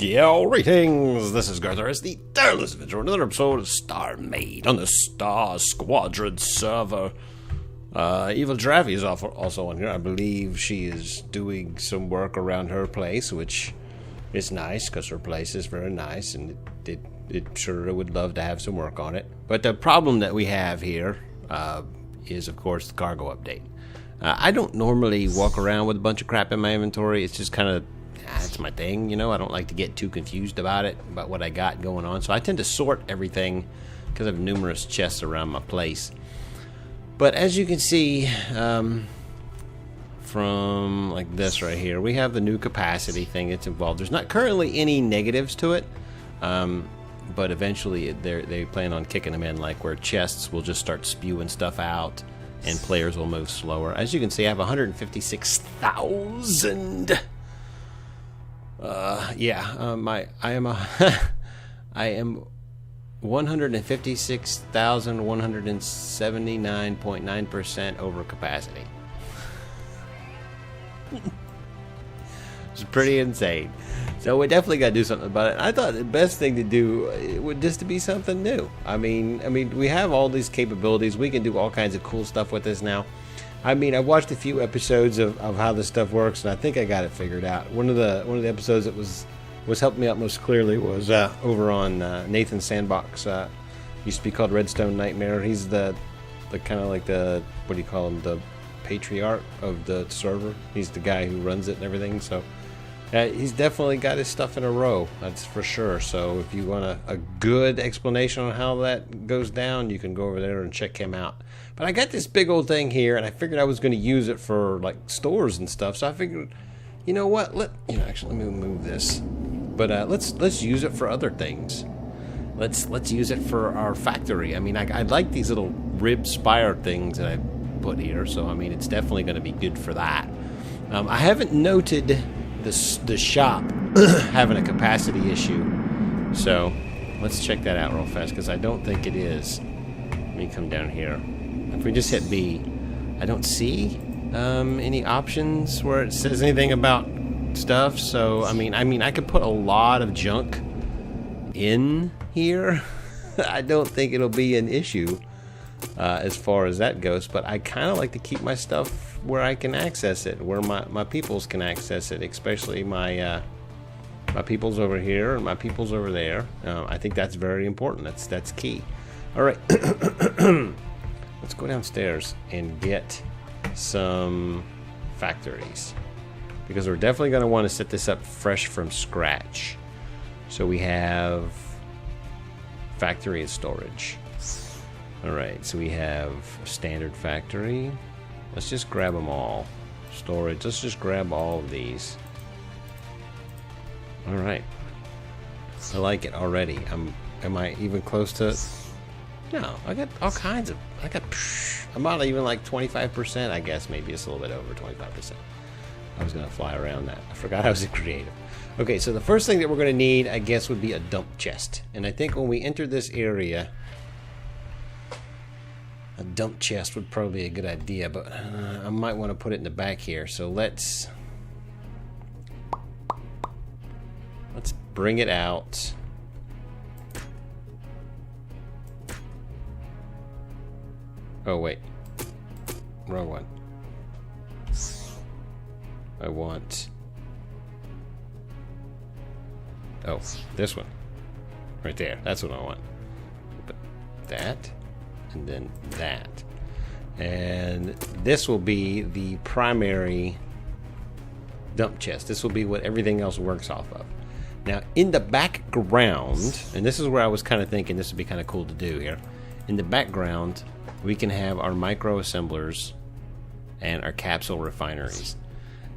Greetings! This is Garthrs, the tireless adventure, another episode of StarMade on the StarSquadron server. Evil Draffy is also on here. I believe she is doing some work around her place, which is nice, because her place is very nice, and it sure would love to have some work on it. But the problem that we have here is, of course, the cargo update. I don't normally walk around with a bunch of crap in my inventory. It's just kind of, that's my thing, you know. I don't like to get too confused about what I got going on. So I tend to sort everything because I have numerous chests around my place. But as you can see from like this right here, we have the new capacity thing that's involved. There's not currently any negatives to it, but eventually they plan on kicking them in, like where chests will just start spewing stuff out and players will move slower. As you can see, I have 156,000. I am 156,179.9% over capacity. It's pretty insane. So we definitely got to do something about it. I thought the best thing to do would just to be something new. I mean, we have all these capabilities. We can do all kinds of cool stuff with this now. I mean, I watched a few episodes of how this stuff works, and I think I got it figured out. One of the episodes that was helping me out most clearly was over on Nathan's Sandbox. Used to be called Redstone Nightmare. He's the kind of like the, what do you call him, the patriarch of the server. He's the guy who runs it and everything. So he's definitely got his stuff in a row, that's for sure. So if you want a good explanation on how that goes down, you can go over there and check him out. But I got this big old thing here, and I figured I was going to use it for like stores and stuff. So I figured, you know what? Actually, let me move this. But let's use it for other things. Let's use it for our factory. I mean, I like these little rib spire things that I put here. So I mean, it's definitely going to be good for that. I haven't noted the shop having a capacity issue. So let's check that out real fast, because I don't think it is. Let me come down here. If we just hit B, I don't see any options where it says anything about stuff. So I mean, I could put a lot of junk in here. I don't think it'll be an issue as far as that goes. But I kind of like to keep my stuff where I can access it, where my peoples can access it, especially my peoples over here and my peoples over there. I think that's very important. That's key. All right. Let's go downstairs and get some factories, because we're definitely going to want to set this up fresh from scratch. So we have factory and storage. Alright, so we have standard factory. Let's just grab them all. Storage, let's just grab all of these. Alright. I like it already. Am I even close to it? No, I got all kinds of, I'm not even like 25%, I guess. Maybe it's a little bit over 25%. I was going to fly around that. I forgot I was a creative. Okay, so the first thing that we're going to need, I guess, would be a dump chest. And I think when we enter this area, a dump chest would probably be a good idea, but I might want to put it in the back here. So let's bring it out. Oh, wait. Wrong one. I want... Oh, this one. Right there. That's what I want. But that, and then that. And this will be the primary dump chest. This will be what everything else works off of. Now, in the background, and this is where I was kind of thinking this would be kind of cool to do here. In the background, we can have our micro assemblers and our capsule refineries,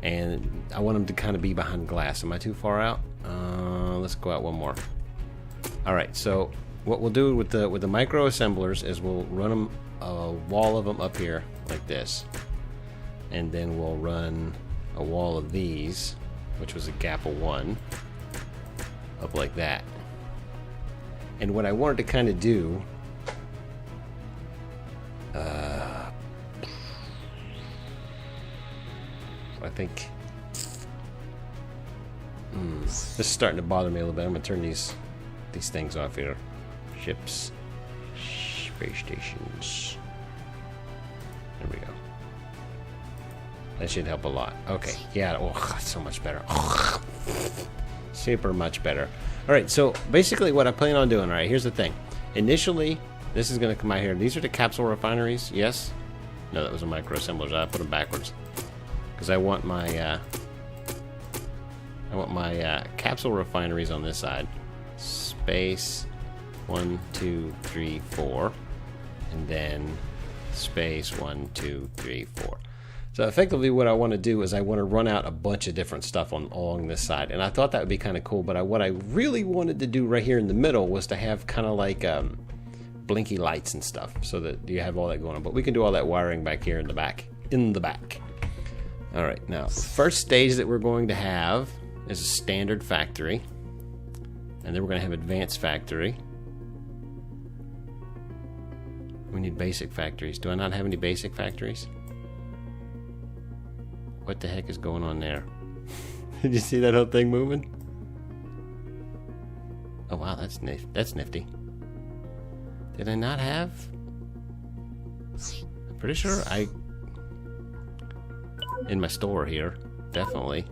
and I want them to kind of be behind glass. Am I too far out? Let's go out one more. All right, so what we'll do with the micro assemblers is we'll run them, a wall of them up here like this, and then we'll run a wall of these, which was a gap of 1, up like that. And what I wanted to kind of do, I think This is starting to bother me a little bit. I'm gonna turn these things off here. Ships, space stations. There we go. That should help a lot. Okay, yeah. Oh, so much better. Super much better. All right. So basically, what I plan on doing. All right. Here's the thing. Initially, this is gonna come out here. These are the capsule refineries. Yes. No, that was a micro assemblers. I put them backwards because I want my capsule refineries on this side. Space 1, 2, 3, 4, and then space 1, 2, 3, 4. So effectively, what I want to do is I want to run out a bunch of different stuff along this side, and I thought that would be kind of cool. But what I really wanted to do right here in the middle was to have kind of like blinky lights and stuff, so that you have all that going on. But we can do all that wiring back here in the back. All right, now the first stage that we're going to have is a standard factory, and then we're going to have advanced factory. We need basic factories. Do I not have any basic factories? What the heck is going on there? Did you see that whole thing moving? Oh wow, that's nifty. Did I not have? I'm pretty sure in my store here, definitely.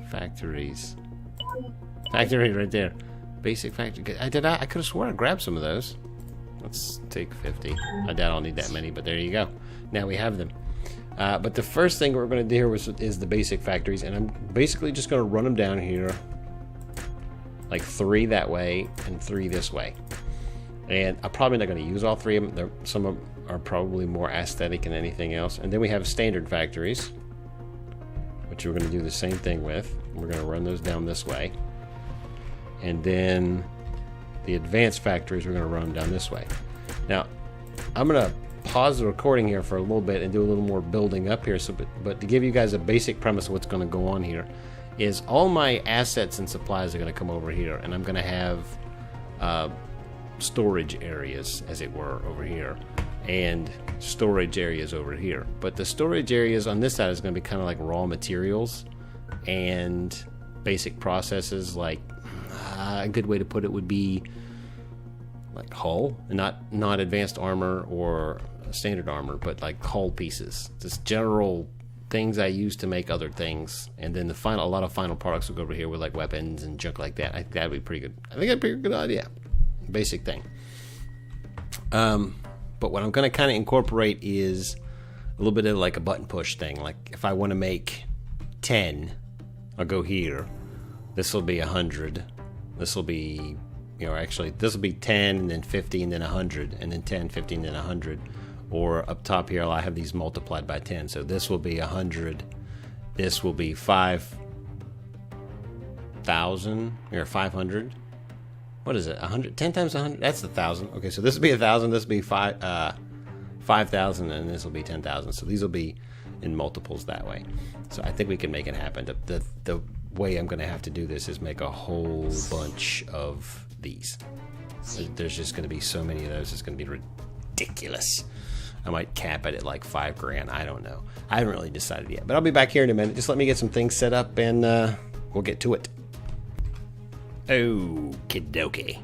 Factories. Factory right there. Basic factory. I could have sworn I grabbed some of those. Let's take 50. I doubt I'll need that many, but there you go. Now we have them. But the first thing we're going to do here is the basic factories, and I'm basically just going to run them down here, like 3 that way and 3 this way. And I'm probably not going to use all 3 of them. Some of them are probably more aesthetic than anything else. And then we have standard factories, which we're going to do the same thing with. We're going to run those down this way. And then the advanced factories, we're going to run them down this way. Now, I'm going to pause the recording here for a little bit and do a little more building up here. But to give you guys a basic premise of what's going to go on here is all my assets and supplies are going to come over here, and I'm going to have storage areas, as it were, over here, and storage areas over here. But the storage areas on this side is going to be kind of like raw materials and basic processes. Like a good way to put it would be like hull, not advanced armor or standard armor, but like hull pieces, just general things I use to make other things. And then a lot of final products will go over here with like weapons and junk like that. I think that'd be pretty good. I think that'd be a good idea. Basic thing. But what I'm going to kind of incorporate is a little bit of like a button push thing. Like if I want to make 10, I'll go here. This will be 100. This will be, actually this will be 10 and then 50 and then 100 and then 10, 15, and then 100. Or up top here, I'll have these multiplied by 10. So this will be 100. This will be 5,000 or 500. What is it? 100? 10 times 100? That's 1,000. Okay, so this will be 1,000. This will be 5,000, and this will be 10,000. So these will be in multiples that way. So I think we can make it happen. The way I'm going to have to do this is make a whole bunch of these. There's just going to be so many of those. It's going to be ridiculous. I might cap it at like $5,000. I don't know. I haven't really decided yet. But I'll be back here in a minute. Just let me get some things set up, and we'll get to it. Okie dokie.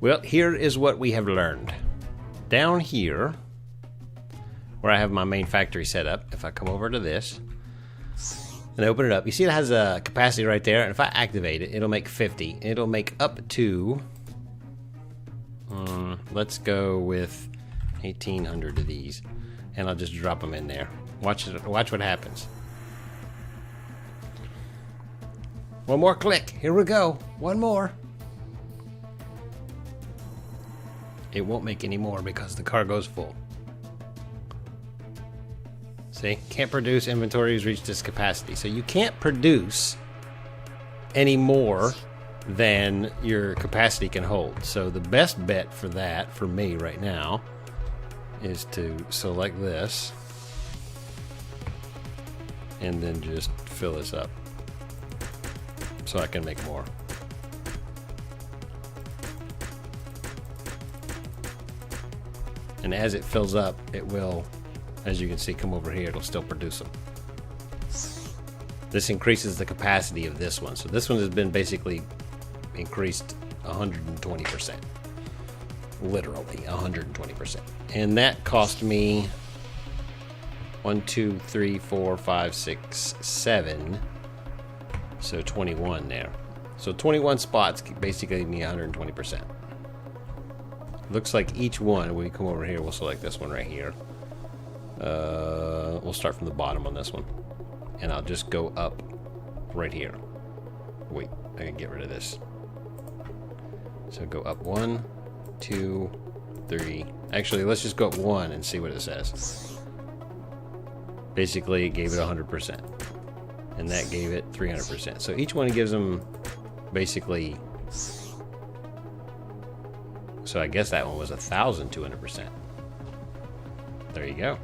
Well, here is what we have learned. Down here, where I have my main factory set up, if I come over to this and open it up, you see it has a capacity right there, and if I activate it, it'll make 50. It'll make up to, let's go with 1,800 of these, and I'll just drop them in there. Watch what happens. One more click. Here we go. One more. It won't make any more because the cargo's full. See? Can't produce. Inventory has reached this capacity. So you can't produce any more than your capacity can hold. So the best bet for that, for me right now, is to select this and then just fill this up so I can make more. And as it fills up, it will, as you can see, come over here. It'll still produce them. this increases the capacity of this one. So this one has been basically increased 120%. Literally 120%. And that cost me 1, 2, 3, 4, 5, 6, 7. So 21 there. So 21 spots basically give me 120%. Looks like each one, when we come over here, we'll select this one right here. We'll start from the bottom on this one. And I'll just go up right here. Wait, I can get rid of this. So go up 1, 2, 3. Actually, let's just go up 1 and see what it says. Basically, it gave it 100%. And that gave it 300%. So each one gives them basically... So I guess that one was 1,200%. There you go.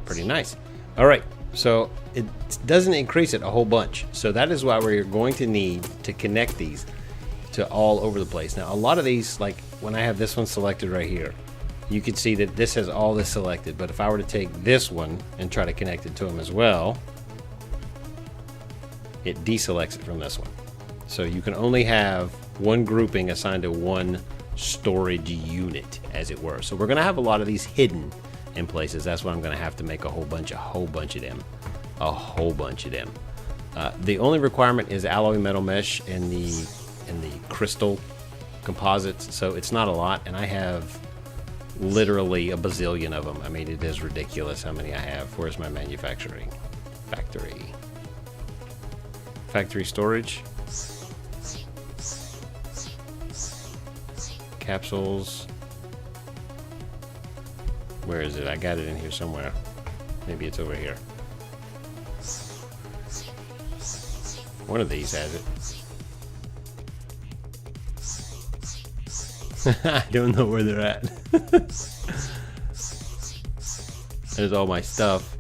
Pretty nice. All right. So it doesn't increase it a whole bunch. So that is why we're going to need to connect these to all over the place. Now, a lot of these, like when I have this one selected right here, you can see that this has all this selected. But if I were to take this one and try to connect it to them as well, it deselects it from this one. So you can only have one grouping assigned to one storage unit, as it were. So we're going to have a lot of these hidden in places. That's why I'm going to have to make a whole bunch of them. The only requirement is alloy metal mesh and the crystal composites. So it's not a lot, and I have literally a bazillion of them. I mean, it is ridiculous how many I have. Where's my manufacturing factory storage? Capsules. Where is it? I got it in here somewhere. Maybe it's over here. One of these has it. I don't know where they're at. There's all my stuff.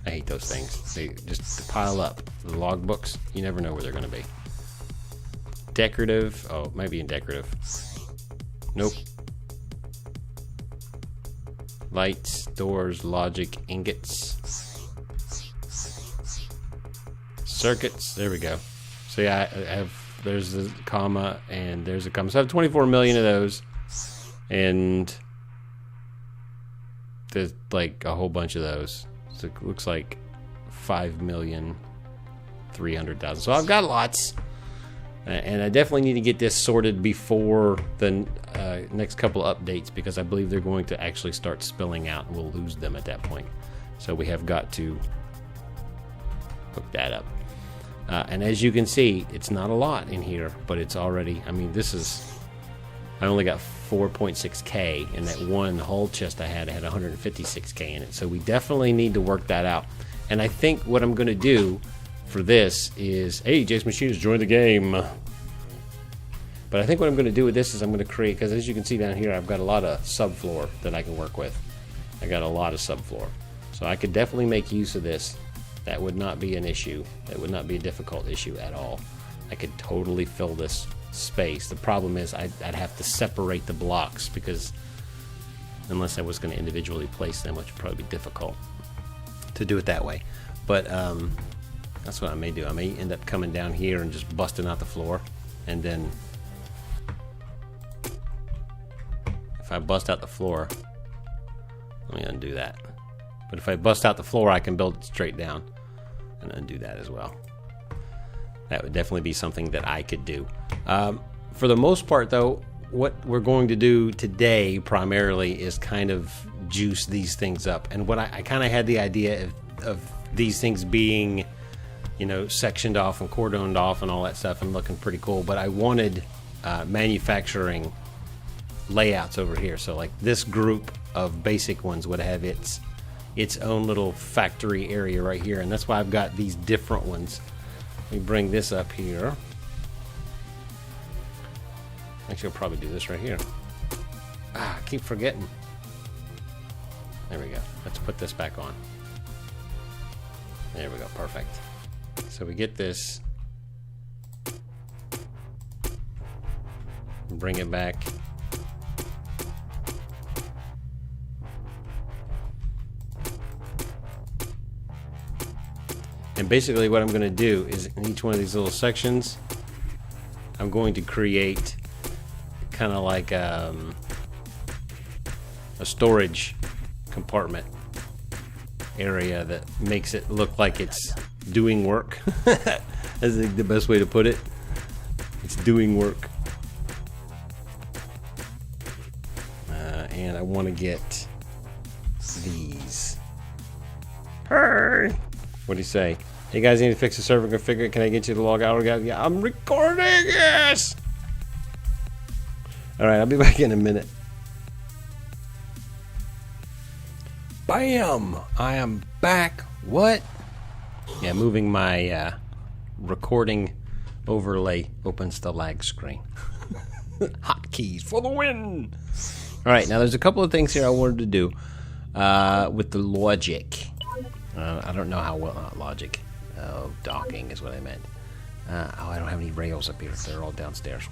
I hate those things. They just pile up. The logbooks, you never know where they're going to be. Decorative. Oh, it might be in decorative. Nope. Lights, doors, logic, ingots. Circuits. There we go. So yeah, I have, there's the comma and there's a comma. So I have 24 million of those. And there's like a whole bunch of those. So it looks like 5,300,000. So I've got lots. And I definitely need to get this sorted before the next couple of updates, because I believe they're going to actually start spilling out and we'll lose them at that point. So we have got to hook that up. And as you can see, it's not a lot in here, but it's already, I mean, this is, I only got 4.6K, and that one hull chest I had 156K in it. So we definitely need to work that out. And I think what I'm going to do for this is, hey, Jace Machines, join the game. But I think what I'm going to do with this is I'm going to create, because as you can see down here, I've got a lot of subfloor that I can work with. I got a lot of subfloor. So I could definitely make use of this. That would not be an issue. That would not be a difficult issue at all. I could totally fill this space. The problem is I'd have to separate the blocks, because unless I was going to individually place them, which would probably be difficult to do it that way. But that's what I may do. I may end up coming down here and just busting out the floor, and then if I bust out the floor, let me undo that. But if I bust out the floor, I can build it straight down and undo that as well. That would definitely be something that I could do. For the most part, though, what we're going to do today primarily is kind of juice these things up. And what I kind of had the idea of these things being, you know, sectioned off and cordoned off and all that stuff and looking pretty cool. But I wanted manufacturing layouts over here. So like this group of basic ones would have its own little factory area right here. And that's why I've got these different ones. Let me bring this up here. Actually, I'll probably do this right here. I keep forgetting. There we go. Let's put this back on. There we go. Perfect. So we get this. Bring it back. And basically what I'm going to do is in each one of these little sections, I'm going to create kind of like a storage compartment area that makes it look like it's doing work. That's the best way to put it. It's doing work. And I want to get these. Hey! What do you say? Hey guys, need to fix the server configure. Can I get you to log out? Yeah, I'm recording. Yes. All right, I'll be back in a minute. Bam! I am back. What? Yeah, moving my recording overlay opens the lag screen. Hotkeys for the win! All right, now there's a couple of things here I wanted to do with the logic. I don't know how well, not logic. Docking is what I meant. Oh, I don't have any rails up here. They're all downstairs.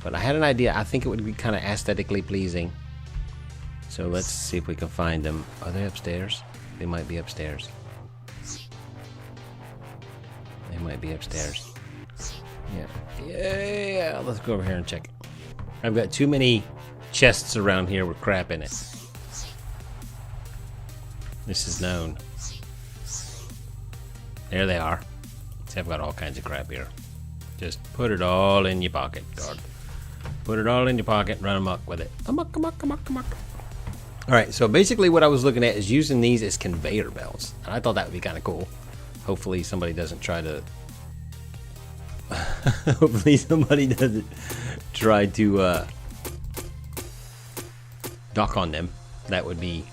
But I had an idea. I think it would be kind of aesthetically pleasing. So let's see if we can find them. Are they upstairs? They might be upstairs. They might be upstairs. Yeah. Let's go over here and check. I've got too many chests around here with crap in it. This is known. There they are. See, I've got all kinds of crap here. Just put it all in your pocket, guard. Put it all in your pocket, run amok with it. Amok. Alright, so basically what I was looking at is using these as conveyor belts. And I thought that would be kind of cool. Hopefully somebody doesn't try to... dock on them. That would be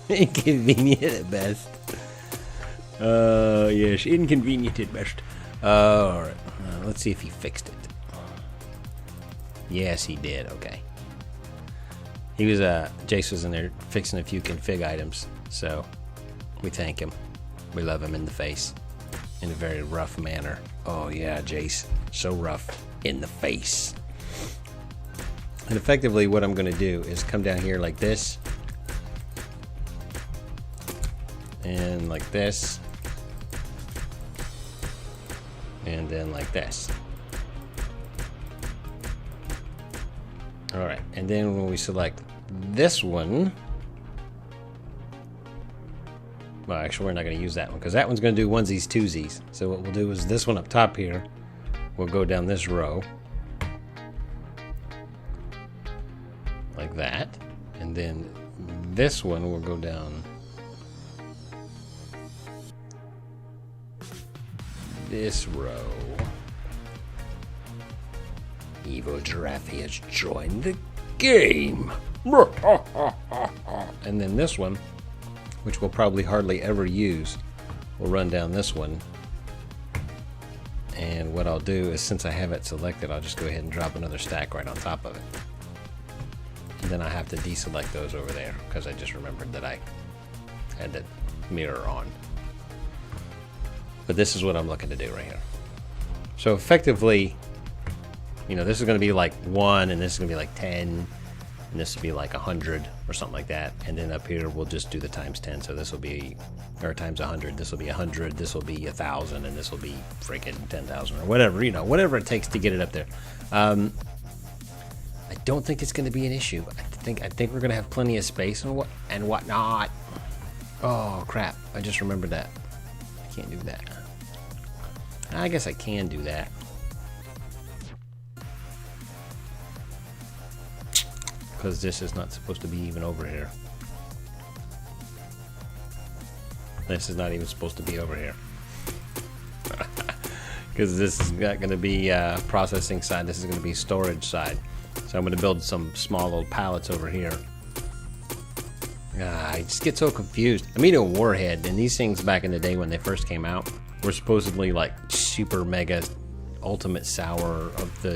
inconvenient at best. Yes, inconvenient at best. Alright, let's see if he fixed it. Yes, he did. Okay. He was, Jace was in there fixing a few config items, so we thank him. We love him in the face in a very rough manner. Oh yeah, Jace, so rough in the face. And effectively what I'm going to do is come down here like this, and like this, and then like this. Alright, and then when we select this one, well, actually we're not going to use that one because that one's going to do onesies, twosies. So what we'll do is this one up top here, we'll go down this row like that, and then this one will go down this row. Evo Giraffe has joined the game. And then this one, which we'll probably hardly ever use, will run down this one. And what I'll do is, since I have it selected, I'll just go ahead and drop another stack right on top of it. And then I have to deselect those over there because I just remembered that I had the mirror on. But this is what I'm looking to do right here. So effectively, you know, this is going to be like 1, and this is going to be like 10, and this will be like 100 or something like that. And then up here, we'll just do the times 10. So this will be, or times 100. This will be 100. This will be 1,000, and this will be freaking 10,000 or whatever. You know, whatever it takes to get it up there. I don't think it's going to be an issue. I think we're going to have plenty of space and whatnot. Oh crap! I just remembered that. I can't do that. I guess I can do that. Because this is not supposed to be even over here. This is not even supposed to be over here. Because this is not going to be processing side. This is going to be storage side. So I'm going to build some small little pallets over here. I just get so confused. I'm eating a Warhead, and these things back in the day when they first came out were supposedly like super mega ultimate sour of the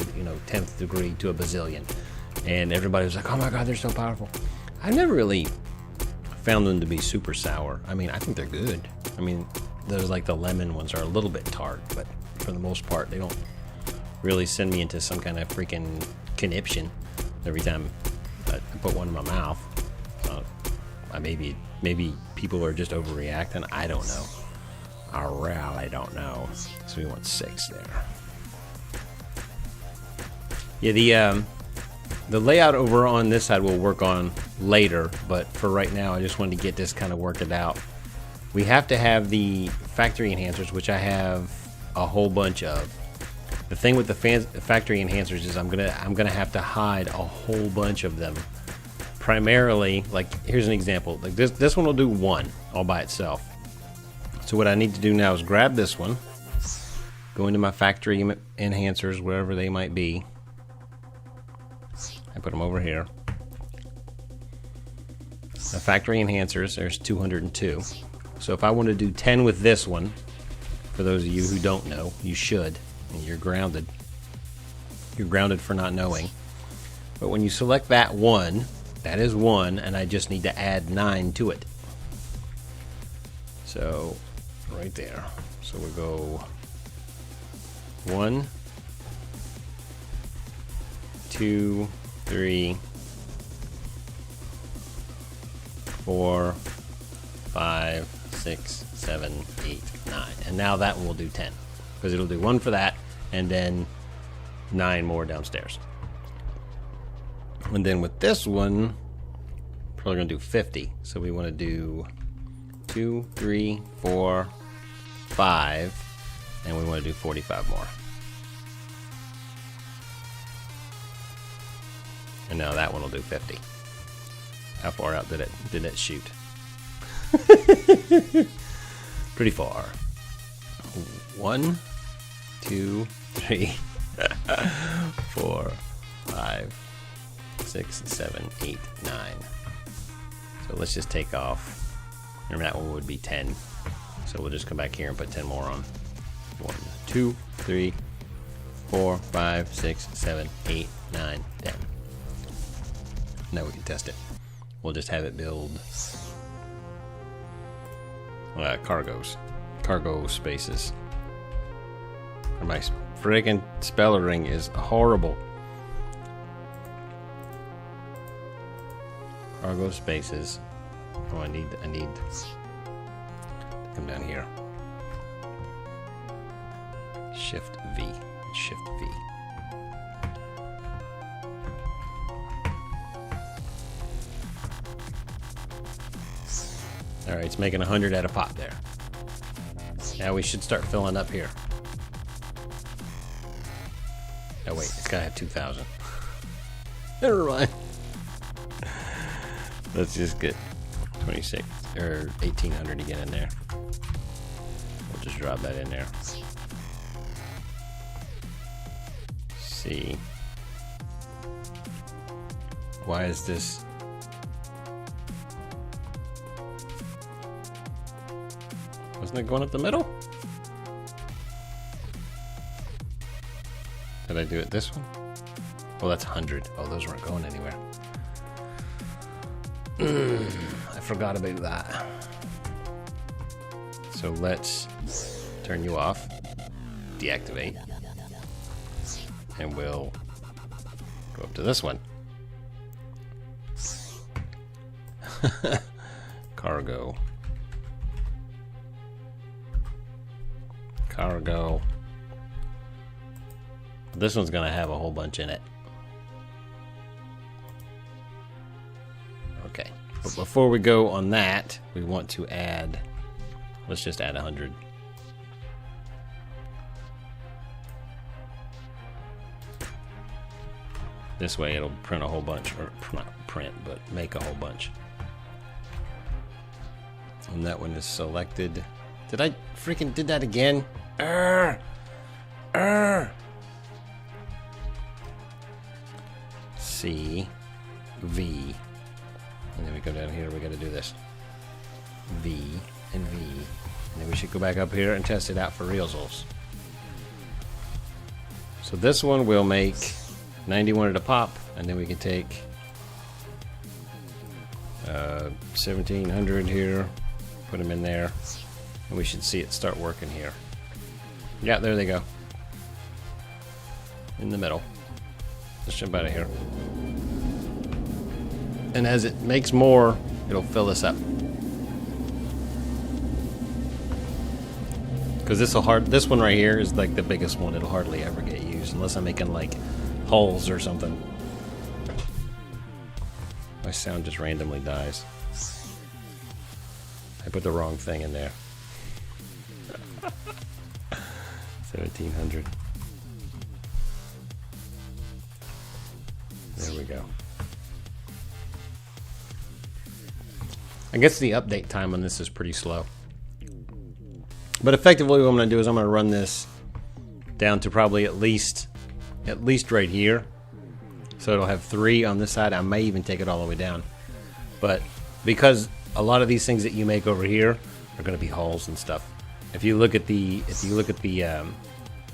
10th degree to a bazillion. And everybody was like, oh my god, they're so powerful. I never really found them to be super sour. I mean, I think they're good. I mean, those like the lemon ones are a little bit tart, but for the most part, they don't really send me into some kind of freaking conniption every time I put one in my mouth. Maybe people are just overreacting. I don't know. I really don't know. So we want 6 there. Yeah, the layout over on this side we'll work on later, but for right now I just wanted to get this kind of worked out. We have to have the factory enhancers, which I have a whole bunch of. The thing with the factory enhancers is I'm gonna have to hide a whole bunch of them. Primarily, like here's an example. Like this one will do 1 all by itself. So what I need to do now is grab this one, go into my factory enhancers, wherever they might be. I put them over here. The factory enhancers, there's 202. So if I want to do 10 with this one, for those of you who don't know, you should. And you're grounded. You're grounded for not knowing. But when you select that one, that is 1, and I just need to add 9 to it. So, right there. So we'll go 1, 2, 3, 4, 5, 6, 7, 8, 9. And now that one will do 10. Because it'll do 1 for that, and then 9 more downstairs. And then with this one, probably going to do 50. So we want to do 2, 3, 4, 5, and we want to do 45 more. And now that one will do 50. How far out did it shoot? Pretty far. 1, 2, 3, 4, 5, 6, 7, 8, 9. So let's just take off. Remember that one would be 10. So we'll just come back here and put 10 more on. 1, 2, 3, 4, 5, 6, 7, 8, 9, 10. Now we can test it. We'll just have it build cargo spaces. My friggin' spellering is horrible. Cargo spaces. Oh, I need to come down here. Shift V. Shift V. All right, it's making 100 at a pop there. Now we should start filling up here. Oh wait, it's gotta have 2,000. Never mind. Let's just get 26 or 1,800 to get in there. We'll just drop that in there. See. Why is this? Wasn't it going up the middle? Did I do it this one? Oh, that's 100. Oh, those weren't going anywhere. I forgot about that. So let's turn you off, deactivate, and we'll go up to this one. Cargo. Cargo. This one's gonna have a whole bunch in it. Okay, but before we go on that, we want to add, let's just add 100. This way it'll print a whole bunch, or not print, but make a whole bunch. And that one is selected. Did I freaking did that again? C, V, and then we go down here, we gotta do this. V and V. And then we should go back up here and test it out for reals. So this one will make 91 at a pop, and then we can take 1,700 here, put them in there, and we should see it start working here. Yeah, there they go. In the middle. Let's jump out of here. And as it makes more, it'll fill this up. Because this one right here is like the biggest one. It'll hardly ever get used unless I'm making like hulls or something. My sound just randomly dies. I put the wrong thing in there. 1700. There we go. I guess the update time on this is pretty slow. But effectively what I'm going to do is I'm going to run this down to probably at least right here. So it'll have 3 on this side. I may even take it all the way down. But because a lot of these things that you make over here are going to be hulls and stuff. If you look at the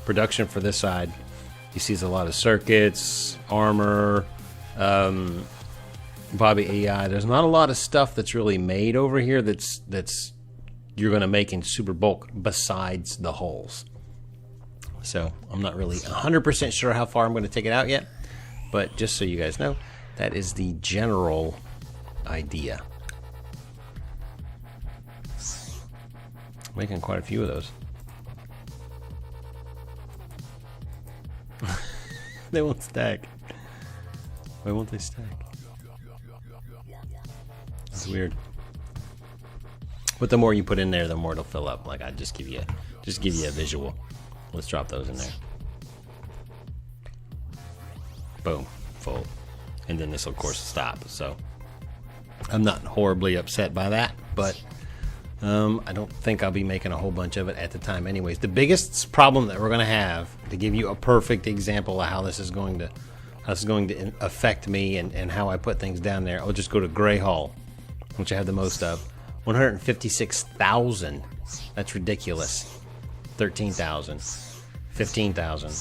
production for this side, you see there's a lot of circuits, armor, Bobby AI. There's not a lot of stuff that's really made over here that's you're going to make in super bulk besides the hulls. So I'm not really 100% sure how far I'm going to take it out yet, but just so you guys know, that is the general idea. Making quite a few of those. They won't stack. Why won't they stack? That's weird. But the more you put in there, the more it'll fill up. Like I just give you a visual. Let's drop those in there. Boom, full. And then this will of course stop. So I'm not horribly upset by that, but I don't think I'll be making a whole bunch of it at the time anyways. The biggest problem that we're going to have, to give you a perfect example of how this is going to affect me and how I put things down there, I'll just go to Gray Hull, which I have the most of. 156,000. That's ridiculous. 13,000. 15,000.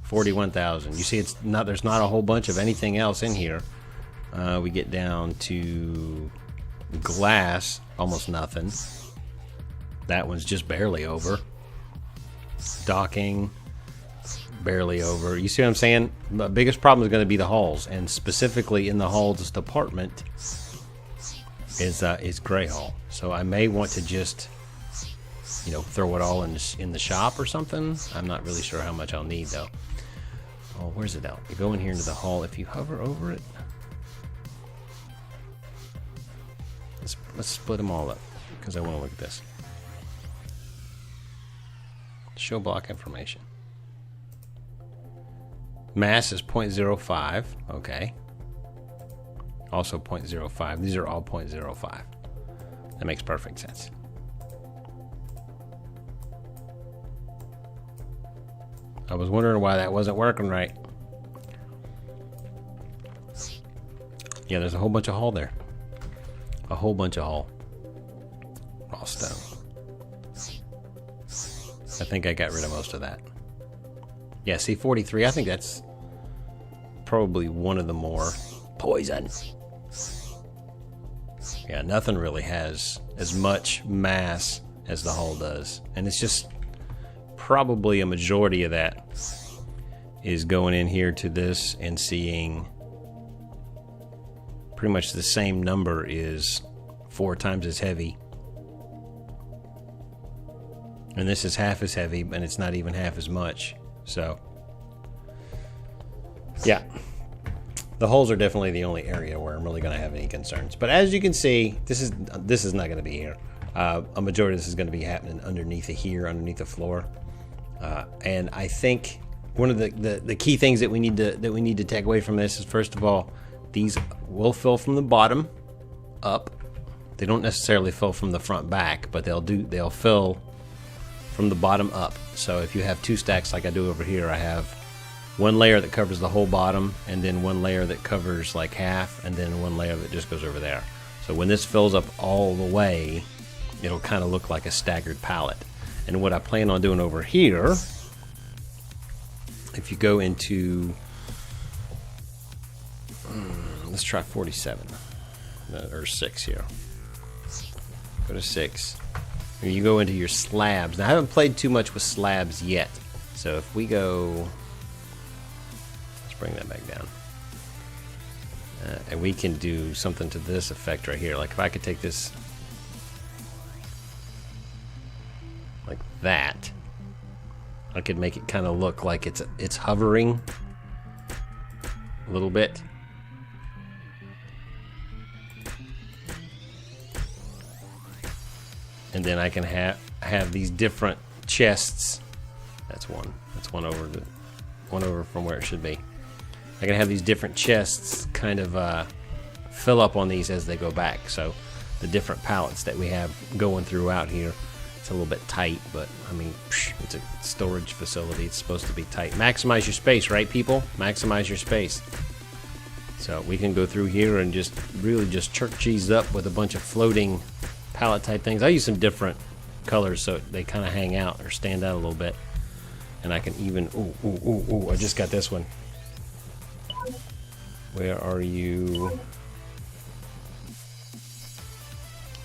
41,000. You see, there's not a whole bunch of anything else in here. We get down to glass, almost nothing. That one's just barely over. Docking, barely over. You see what I'm saying? The biggest problem is going to be the hulls, and specifically in the hulls department is Gray Hull. So I may want to just, throw it all in the shop or something. I'm not really sure how much I'll need though. Oh, where's it out? You go in here into the hull. If you hover over it, let's split them all up because I want to look at this. Show block information. Mass is 0.05. Okay. Also 0.05. These are all 0.05. That makes perfect sense. I was wondering why that wasn't working right. Yeah, there's a whole bunch of hull there. A whole bunch of hull. Raw stone. I think I got rid of most of that. Yeah, C43, I think that's probably one of the more poison. Yeah, nothing really has as much mass as the hull does. And it's just probably a majority of that is going in here to this and seeing pretty much the same number is 4 times as heavy. And this is half as heavy, and it's not even half as much. So, yeah. The holes are definitely the only area where I'm really going to have any concerns. But as you can see, this is not going to be here. A majority of this is going to be happening underneath underneath the floor. And I think one of the key things that we need to take away from this is, first of all, these will fill from the bottom up. They don't necessarily fill from the front back, but they'll fill from the bottom up. So if you have 2 stacks like I do over here, I have one layer that covers the whole bottom, and then one layer that covers like half, and then one layer that just goes over there. So when this fills up all the way, it'll kind of look like a staggered pallet. And what I plan on doing over here, if you go into, let's try 47, or 6 here. Go to 6. Here you go into your slabs. Now I haven't played too much with slabs yet. So if we go, let's bring that back down. And we can do something to this effect right here. Like if I could take this like that, I could make it kind of look like it's hovering a little bit. And then I can have these different chests. That's one. That's one over from where it should be. I can have these different chests kind of fill up on these as they go back. So the different pallets that we have going throughout here, it's a little bit tight, but I mean, it's a storage facility. It's supposed to be tight. Maximize your space, right, people? Maximize your space. So we can go through here and just really just church cheese up with a bunch of floating palette type things. I use some different colors so they kind of hang out or stand out a little bit. And I can even, ooh, I just got this one. Where are you?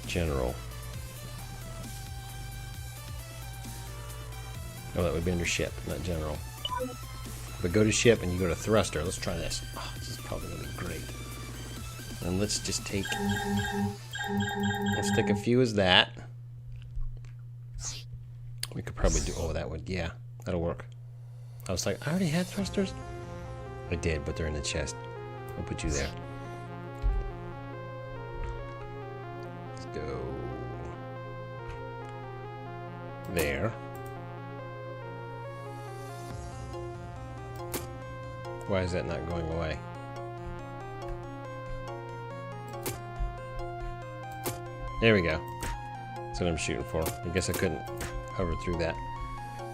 General. Oh, that would be under ship, not general. But go to ship and you go to thruster. Let's try this. Oh, this is probably going to be great. And let's just take a few as that. We could probably do, oh, that would, yeah, that'll work. I was like, I already had thrusters? I did, but they're in the chest. I'll put you there. Let's go there. Why is that not going away? There we go. That's what I'm shooting for. I guess I couldn't hover through that.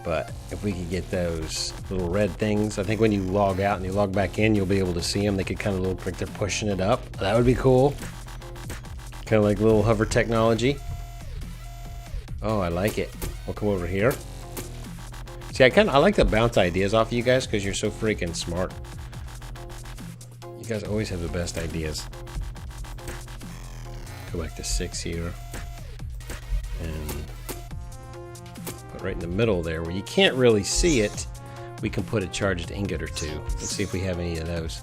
But if we could get those little red things, I think when you log out and you log back in, you'll be able to see them. They could kind of look like they're pushing it up. That would be cool. Kind of like little hover technology. Oh, I like it. We'll come over here. See, I like to bounce ideas off of you guys because you're so freaking smart. You guys always have the best ideas. Go back to 6 here. And put right in the middle there where you can't really see it. We can put a charged ingot or two. Let's see if we have any of those.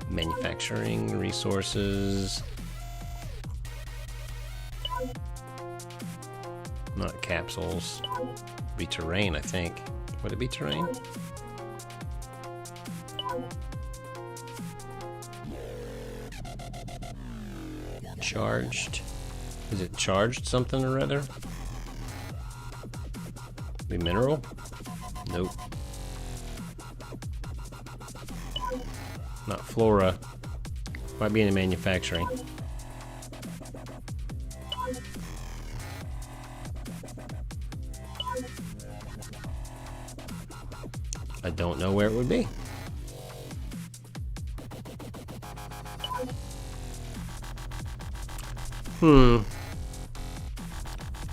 Manufacturing resources. Not capsules. Be terrain, I think. Would it be terrain? Charged. Is it charged something or other? Be mineral? Nope. Not flora. Might be in manufacturing. I don't know where it would be.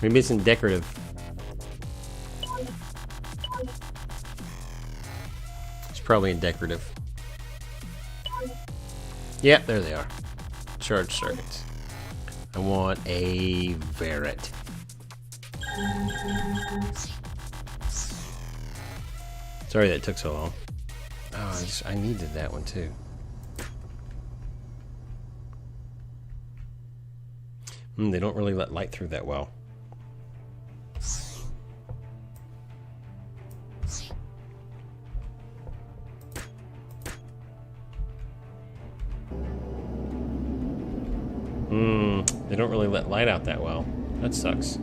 Maybe it's in decorative. It's probably in decorative. Yeah, there they are. Charge circuits. I want a Verret. Sorry that took so long. Oh, I needed that one too. They don't really let light through that well. They don't really let light out that well. That sucks.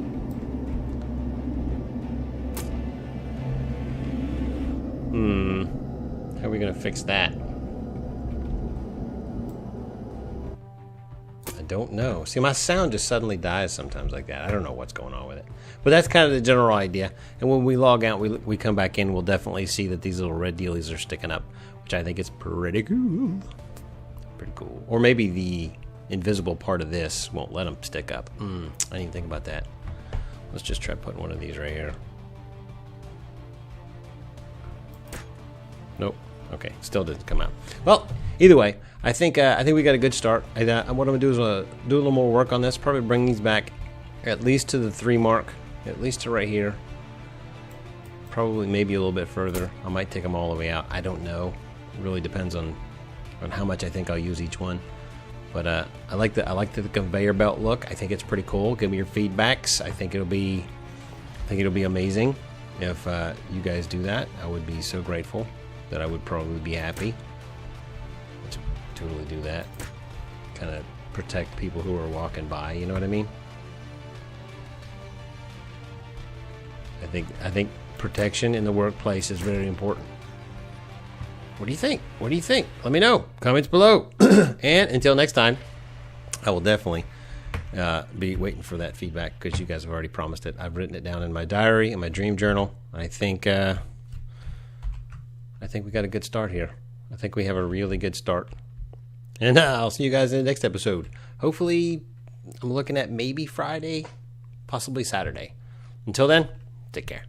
How are we gonna fix that? I don't know. See, my sound just suddenly dies sometimes like that. I don't know what's going on with it. But that's kind of the general idea. And when we log out, we come back in, we'll definitely see that these little red dealies are sticking up, which I think is pretty cool. Pretty cool. Or maybe the invisible part of this won't let them stick up. I didn't even think about that. Let's just try putting one of these right here. Nope. Okay, still didn't come out. Well, either way, I think we got a good start. What I'm gonna do is do a little more work on this. Probably bring these back at least to the 3 mark, at least to right here. Probably maybe a little bit further. I might take them all the way out. I don't know. It really depends on how much I think I'll use each one. But I like the conveyor belt look. I think it's pretty cool. Give me your feedbacks. I think it'll be I think it'll be amazing if you guys do that. I would be so grateful that I would probably be happy to totally do that. Kind of protect people who are walking by, you know what I mean? I think protection in the workplace is very important. What do you think? What do you think? Let me know. Comments below. And until next time, I will definitely be waiting for that feedback because you guys have already promised it. I've written it down in my diary, in my dream journal. I think we got a good start here. I think we have a really good start. And I'll see you guys in the next episode. Hopefully, I'm looking at maybe Friday, possibly Saturday. Until then, take care.